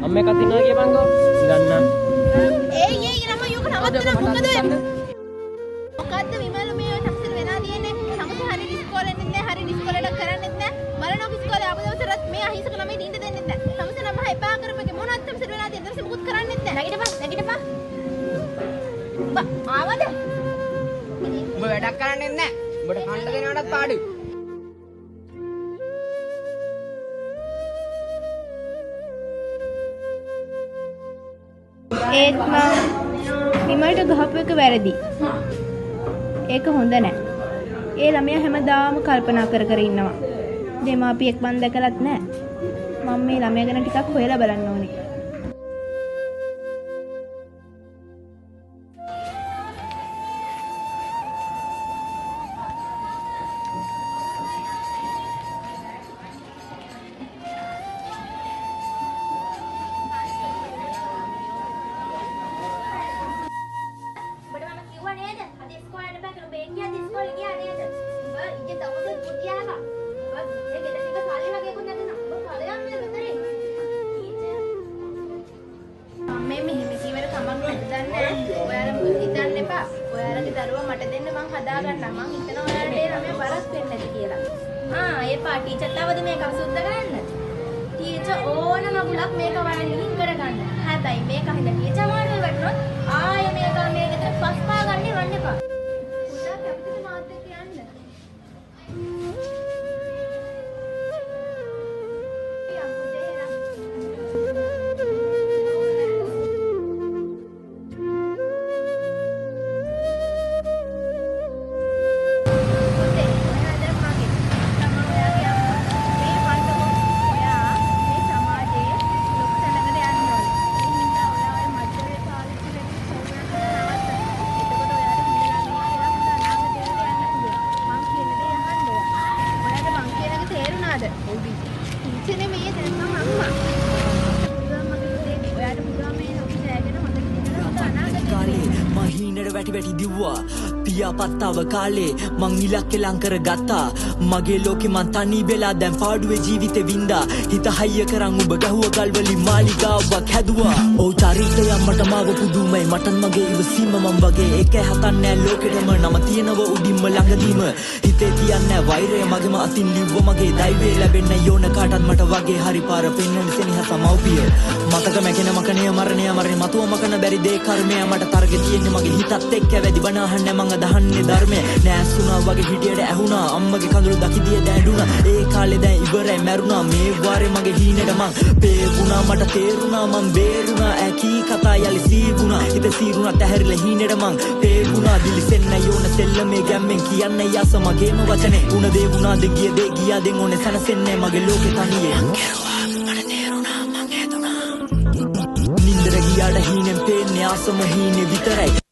අම්මේ කතිනා කියපන්කෝ. ගන්න. ඒ නම යෝක නවත්තන මොකද? මොකද්ද විමල මේ ටක්සල් වෙනා දියන්නේ? සමස හරි ඉස්කෝලේ ඉන්නේ හරි ඉස්කෝලේට කරන්නෙත් නෑ. බලනවා ඉස්කෝලේ ආපු දවසට මේ අහිංසක ළමයි දින්න දෙන්නෙත් නෑ. සමස නම එපා කරපගේ මොනවත් ටක්සල් වෙනා දිය දවසේ මුකුත් කරන්නෙත් නෑ. නැගිටපන්. ආවද? උඹ වැඩක් කරන්නෙත් නෑ. උඹට කන්න දෙනවටත් පාඩුයි. ඒත් මම විමල්ට ගහපු එක වැරදි. ඒක හොඳ නෑ. ඒ ළමයා හැමදාම කල්පනා කර කර ඉන්නවා. දෙමාපියෙක් මන් දැකලත් නෑ. මම මේ ළමයා ගැන ටිකක් හොයලා බලන්න ඕනේ. ඔයාලගේ දරුවා මට දෙන්න මං හදාගන්නම්. මං හිතනවා ඔයාලට ඒ ළමයා බරස් වෙන්නේ නැති කියලා. ඒ ටීචර් තවද මේක සුද්ධ කරන්න. ටීචර් ඕන මගුලක් මේක වරන් ලින්ක් කරගන්න. හැබැයි මේක හින්ද ටීචර් මාර්ගය වටනොත් ආයෙ මේකට පස් පා ගන්න වන්න එපා. පුතා කැපිටල් මාත් එක්ක යන්න. වැටි දිව්වා පියාපත්තාව කාලේ මං ඉලක්කෙ ලං කර ගත්තා මගේ ලෝකෙ මං තනි වෙලා දැන් පාඩුවේ ජීවිතේ වින්දා හිත හයිය කරන් උඹ ගහුව ගල්වලින් මාලිගාවක් හැදුවා ඔව් චරිතය මට මාව පුදුමයි මටත් මගේ ඉවසීම මං වගේ ඒක හතන්නේ ලෝකෙටම නම තියෙනව උඩින්ම ළඟදීම හිතේ තියන්නේ වෛරය මගේම අතින් ලිව්ව මගේ දෛවය ලැබෙන්න යෝන කාටත් මට වගේ හරි පාර පෙන්වන්න සෙනෙහස මව්පිය මතක මැකෙන මකණය මරණය මතුව මකන බැරි දේ කර්මය මට තරගෙ තියෙන්නේ මගේ හිතත් එක්ක වැඩි බනහන්නේ මං අදහන්නේ ධර්මය නෑසුණා වගේ හිටියට ඇහුණා අම්මගේ කඳුළු දකිදිය දැඬුණා ඒ කාලේ දැන් ඉවරයි මැරුණා මේ වාරේ මගේ හීනෙට මං පේරුණා මට තේරුණා මං බේරුණා ඇකී කතා යලි සීවුණා හිත සීරුණා තැහැරිලා හීනෙට මං පේරුණා දිලිසෙන්න යෝන සෙල්ලමේ ගැම්මෙන් කියන්නේ යස මගේම වචනේ උණ දේ වුණාද ගිය දේ ගියාදෙන් ඕනේ සනසෙන්නේ මගේ ලෝකේ තනියේ මට තේරුණා මං හේතුණා නින්දර ගියාට හීනෙන් පේන්නේ ආසම හීනේ විතරයි